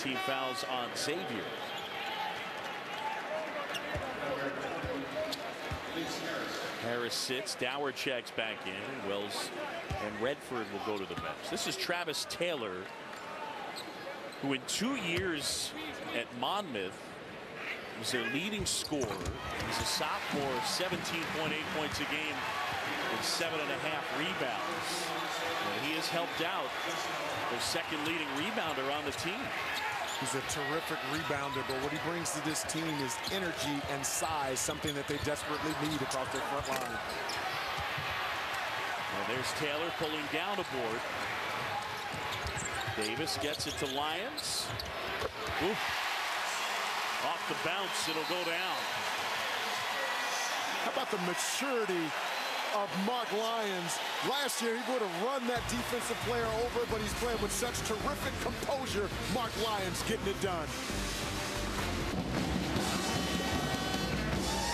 team fouls on Xavier. Harris sits. Dower checks back in. Wells and Redford will go to the bench. This is Travis Taylor, who in 2 years at Monmouth was their leading scorer. He's a sophomore, 17.8 points a game and 7.5 rebounds. And he has helped out their second leading rebounder on the team. He's a terrific rebounder, but what he brings to this team is energy and size, something that they desperately need across their front line. Well, there's Taylor pulling down a board. Davis gets it to Lyons. Oof. Off the bounce, it'll go down. How about the maturity of Mark Lyons? Last year, he would have run that defensive player over, but he's playing with such terrific composure. Mark Lyons getting it done.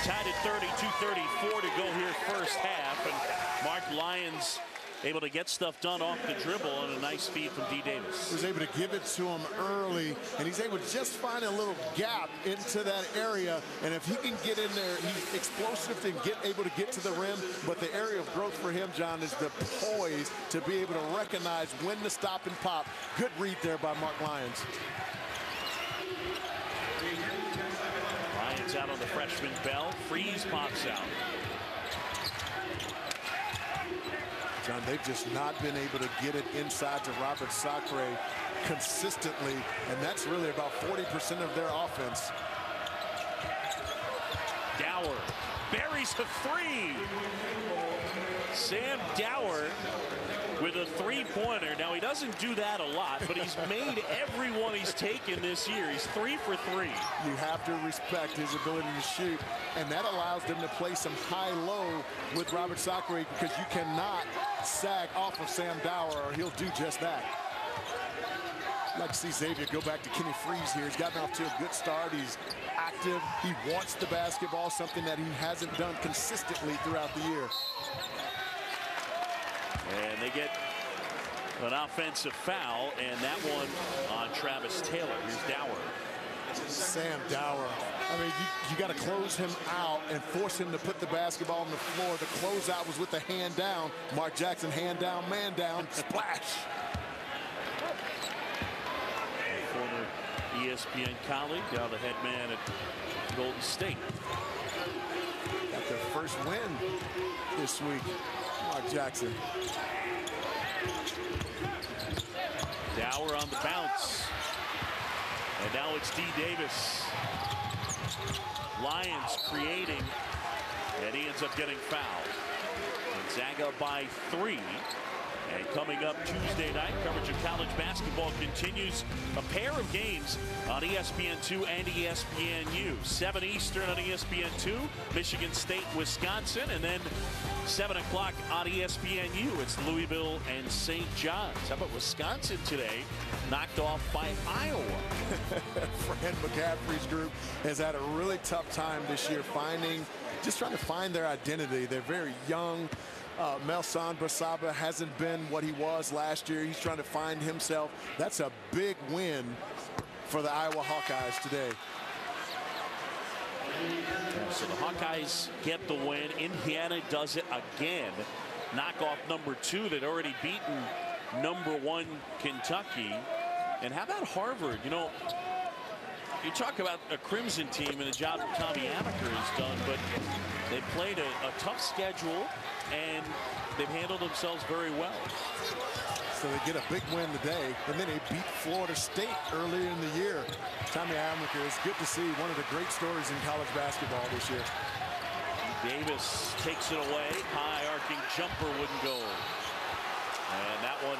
Tied at 30, 2:34 to go here first half, and Mark Lyons able to get stuff done off the dribble, and a nice feed from D. Davis. He was able to give it to him early, and he's able to just find a little gap into that area. And if he can get in there, he's explosive and able to get to the rim. But the area of growth for him, John, is the poise to be able to recognize when to stop and pop. Good read there by Mark Lyons. Lyons out on the freshman Bell. Freeze pops out. John, they've just not been able to get it inside to Robert Sacre consistently, and that's really about 40% of their offense. Dower buries a three. Sam Dower with a three-pointer. Now, he doesn't do that a lot, but he's made every one he's taken this year. He's 3 for 3. You have to respect his ability to shoot, and that allows them to play some high-low with Robert Sacre, because you cannot sag off of Sam Dower, or he'll do just that. I'd like to see Xavier go back to Kenny Freeze here. He's gotten off to a good start. He's active. He wants the basketball, something that he hasn't done consistently throughout the year. And they get an offensive foul, and that one on Travis Taylor. Here's Dower. Sam Dower. I mean, you got to close him out and force him to put the basketball on the floor. The closeout was with the hand down. Mark Jackson, hand down, man down, splash. Former ESPN colleague, now the head man at Golden State. Got their first win this week. Mark Jackson. Dower on the bounce. And now it's D. Davis. Lyons creating, and he ends up getting fouled. Gonzaga by 3. And coming up Tuesday night, coverage of college basketball continues. A pair of games on ESPN2 and ESPNU. 7 Eastern on ESPN2, Michigan State, Wisconsin, and then 7 o'clock on ESPNU. It's Louisville and St. John's. How about Wisconsin today? Knocked off by Iowa. Fran McCaffrey's group has had a really tough time this year just trying to find their identity. They're very young. Melson Brasaba hasn't been what he was last year. He's trying to find himself. That's a big win for the Iowa Hawkeyes today. So the Hawkeyes get the win. Indiana does it again. Knock off number 2. They'd already beaten number 1 Kentucky. And how about Harvard? You know, you talk about a Crimson team and the job that Tommy Amaker has done, but they played a tough schedule, and they've handled themselves very well. So they get a big win today, and then they beat Florida State earlier in the year. Tommy Amaker, is good to see, one of the great stories in college basketball this year. Davis takes it away. High arcing jumper wouldn't go. And that one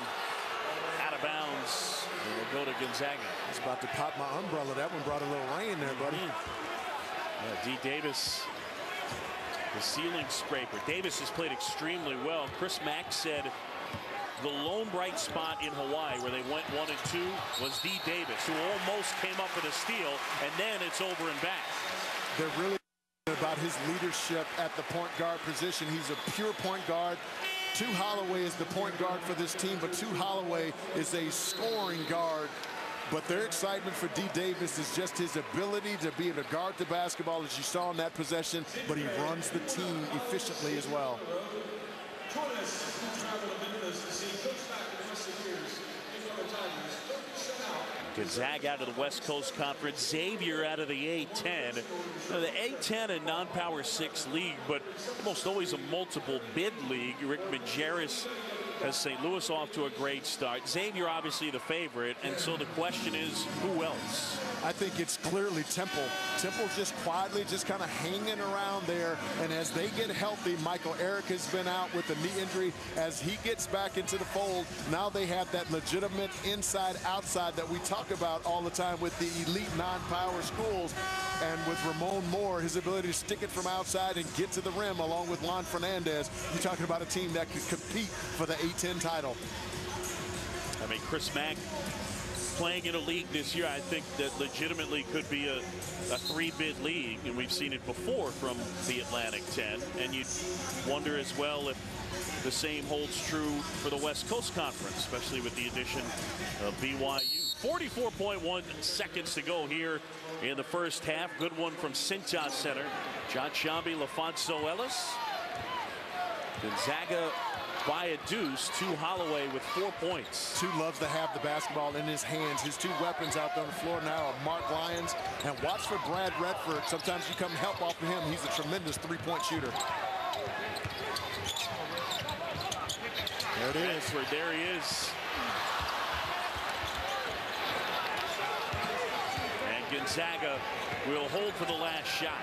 out of bounds. And will go to Gonzaga. I was about to pop my umbrella. That one brought a little rain there, buddy. D. Davis, the ceiling scraper. Davis has played extremely well. Chris Mack said the lone bright spot in Hawaii where they went 1 and 2 was D. Davis, who almost came up with a steal, and then it's over and back. They're really about his leadership at the point guard position. He's a pure point guard. Tu Holloway is the point guard for this team, but Tu Holloway is a scoring guard But their excitement for D. Davis is just his ability to be able to guard the basketball, as you saw in that possession, but he runs the team efficiently as well. Gonzaga out of the West Coast Conference, Xavier out of the A-10. Now, the A-10 and non-power 6 league, but almost always a multiple bid league. Rick Majerus has St. Louis off to a great start. Xavier obviously the favorite, and so the question is, who else? I think it's clearly Temple. Temple's just quietly just kind of hanging around there, and as they get healthy, Michael Eric has been out with a knee injury. As he gets back into the fold, now they have that legitimate inside-outside that we talk about all the time with the elite non-power schools. And with Ramon Moore, his ability to stick it from outside and get to the rim along with Lon Fernandez, you're talking about a team that could compete for the A-10 title. I mean, Chris Mack playing in a league this year, I think that legitimately could be a 3-bid league, and we've seen it before from the Atlantic 10. And you'd wonder as well if the same holds true for the West Coast Conference, especially with the addition of BYU. 44.1 seconds to go here in the first half. Good one from Cintas Center. John Shambi, LaFonso Ellis. Gonzaga by a deuce to Holloway with 4 points. Two loves to have the basketball in his hands. His two weapons out there on the floor now are Mark Lyons, and watch for Brad Redford. Sometimes you come help off of him. He's a tremendous three-point shooter. There it is. Redford, there he is. And Gonzaga will hold for the last shot.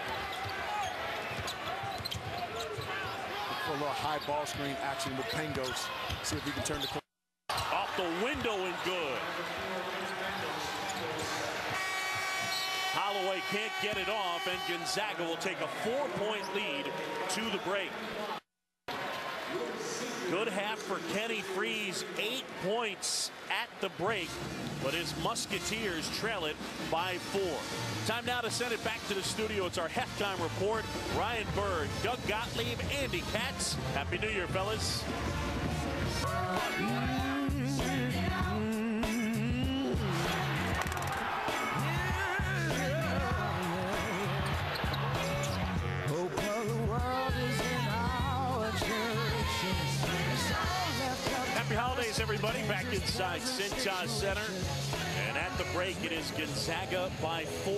For a little high ball screen action with Pangos. See if he can turn the corner. Off the window and good. Holloway can't get it off, and Gonzaga will take a 4-point lead to the break. Good half for Kenny Freese, 8 points at the break, but his Musketeers trail it by 4. Time now to send it back to the studio. It's our halftime report. Ryan Berg, Doug Gottlieb, Andy Katz. Happy New Year, fellas. Happy holidays, everybody. Back inside Cintas Center. And at the break, it is Gonzaga by 4.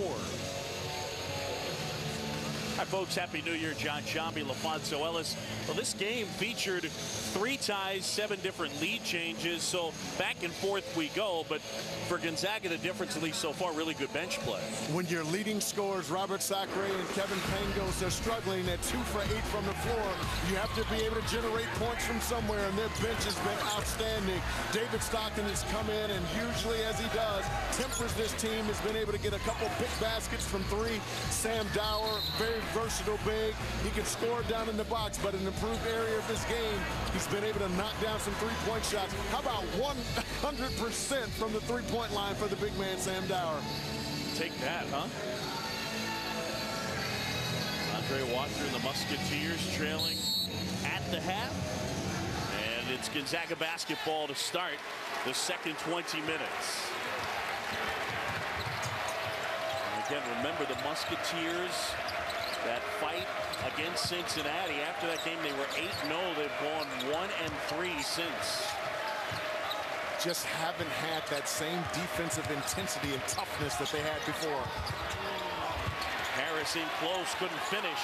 Hi, folks. Happy New Year. John Shambi, LaFonso Ellis. Well, this game featured 3 ties, 7 different lead changes. So back and forth we go. But for Gonzaga, the difference, at least so far, really good bench play. When your leading scorers, Robert Sacre and Kevin Pangos, are struggling at 2 for 8 from the floor, you have to be able to generate points from somewhere, and their bench has been outstanding. David Stockton has come in, and usually, as he does, tempers this team, has been able to get a couple big baskets from 3. Sam Dower, very versatile big. He can score down in the box, but an improved area of his game, he's been able to knock down some 3-point shots. How about 100% from the 3-point line for the big man, Sam Dower? Take that, huh? Andre Walker and the Musketeers trailing at the half. And it's Gonzaga basketball to start the second 20 minutes. And again, remember the Musketeers, that fight against Cincinnati. After that game, they were 8-0. They've gone 1-3 since. Just haven't had that same defensive intensity and toughness that they had before. Harris in close, couldn't finish,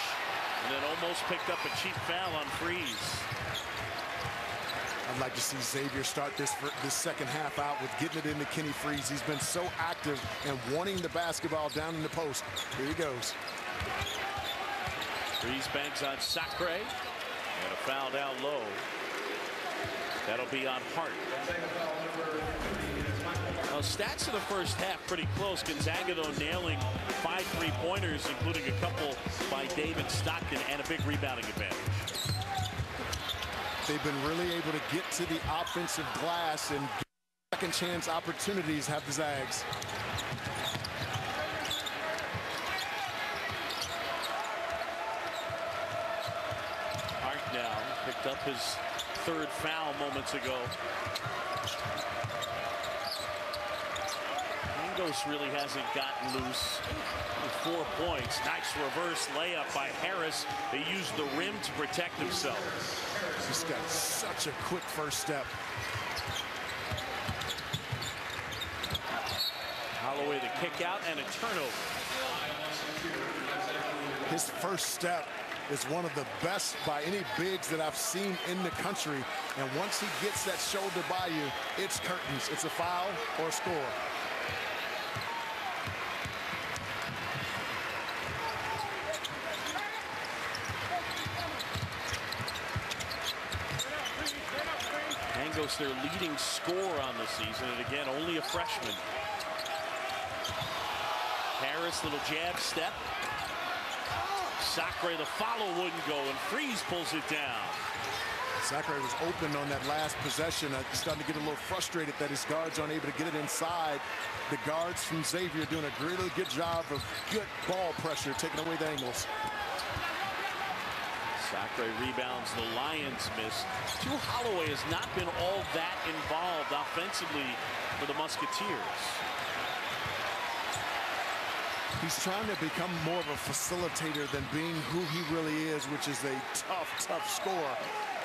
and then almost picked up a cheap foul on Freese. I'd like to see Xavier start this second half out with getting it into Kenny Freese. He's been so active and wanting the basketball down in the post. Here he goes. Freese banks on Sacre, and a foul down low. That'll be on Hart. Well, stats of the first half pretty close. Gonzaga, though, nailing 5 3-pointers, including a couple by David Stockton, and a big rebounding advantage. They've been really able to get to the offensive glass, and second chance opportunities have the Zags. Hart now picked up his 3rd foul moments ago. Santos really hasn't gotten loose with 4 points. Nice reverse layup by Harris. They used the rim to protect themselves. He's got such a quick first step. Holloway the kick out and a turnover. His first step is one of the best by any bigs that I've seen in the country. And once he gets that shoulder by you, it's curtains. It's a foul or a score. Mangos their leading scorer on the season, and again, only a freshman. Harris, little jab step. Sacre, the follow wouldn't go, and Freeze pulls it down. Sacre was open on that last possession. He's starting to get a little frustrated that his guards aren't able to get it inside. The guards from Xavier doing a really good job of good ball pressure, taking away the angles. Sacre rebounds, the Lions miss. Holloway has not been all that involved offensively for the Musketeers. He's trying to become more of a facilitator than being who he really is, which is a tough scorer.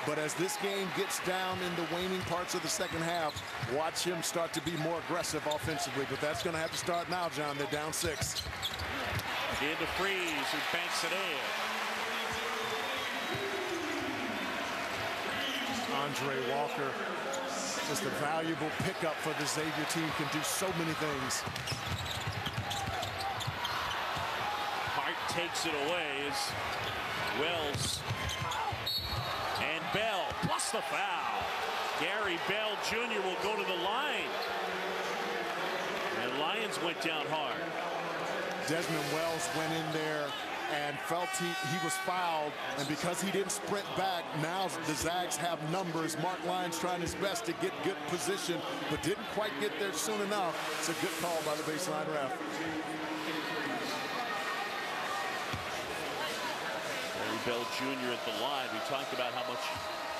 But as this game gets down in the waning parts of the second half, watch him start to be more aggressive offensively. But that's going to have to start now, John. They're down 6. Into Freeze, who banks it in. Andre Walker, just a valuable pickup for the Xavier team, can do so many things. Hart takes it away as Wells and Bell plus the foul. Gary Bell Jr. will go to the line. And Lions went down hard. Desmond Wells went in there and felt he was fouled, and because he didn't sprint back, now the Zags have numbers. Mark Lyons trying his best to get good position, but didn't quite get there soon enough. It's a good call by the baseline ref. Gary Bell Jr. at the line. We talked about how much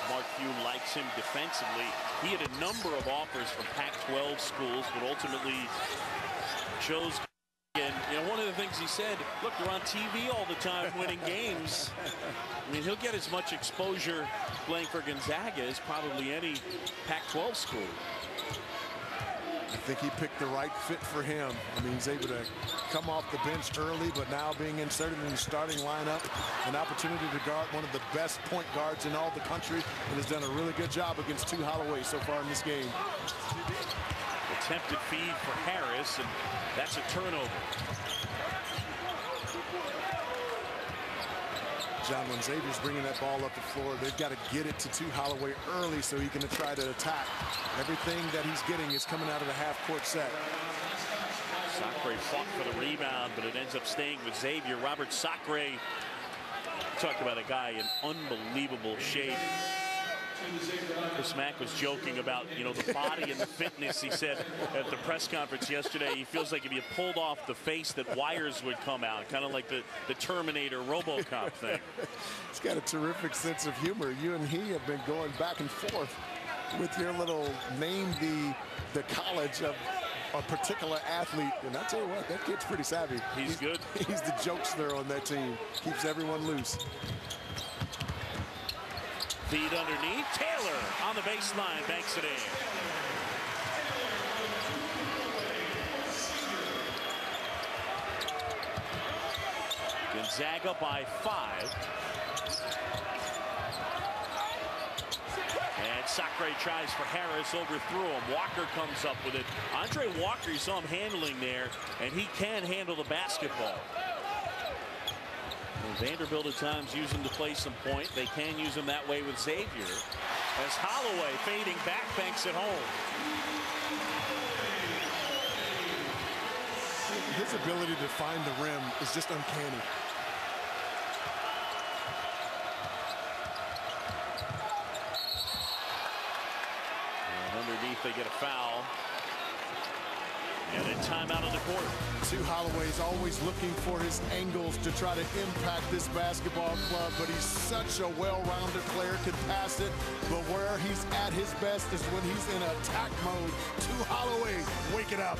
Mark Few likes him defensively. He had a number of offers from Pac-12 schools, but ultimately chose. And you know, one of the things he said, look, we're on TV all the time winning games. I mean, he'll get as much exposure playing for Gonzaga as probably any Pac-12 school. I think he picked the right fit for him. I mean, he's able to come off the bench early, but now being inserted in the starting lineup, an opportunity to guard one of the best point guards in all the country, and has done a really good job against Holloway so far in this game. Attempted feed for Harris, and that's a turnover. John, when Xavier's bringing that ball up the floor, they've got to get it to Holloway early so he can try to attack. Everything that he's getting is coming out of the half-court set. Sacre fought for the rebound, but it ends up staying with Xavier. Robert Sacre, talk about a guy in unbelievable shape. Chris Mack was joking about, you know, the body and the fitness. He said at the press conference yesterday, he feels like if you pulled off the face that wires would come out, kind of like the Terminator RoboCop thing. He's got a terrific sense of humor. You and he have been going back and forth with your little name the college of a particular athlete. And I tell you what, that kid's pretty savvy. He's good. He's the jokester on that team. Keeps everyone loose. Feed underneath. Taylor on the baseline, banks it in. Gonzaga by 5. And Sacre tries for Harris, overthrew him. Walker comes up with it. Andre Walker, you saw him handling there, and he can handle the basketball. Vanderbilt at times use him to play some point. They can use him that way with Xavier. As Holloway fading back, banks it home. His ability to find the rim is just uncanny. And underneath, they get a foul. And a timeout on the court. Holloway's always looking for his angles to try to impact this basketball club, but he's such a well-rounded player, can pass it, but where he's at his best is when he's in attack mode. Holloway, wake it up.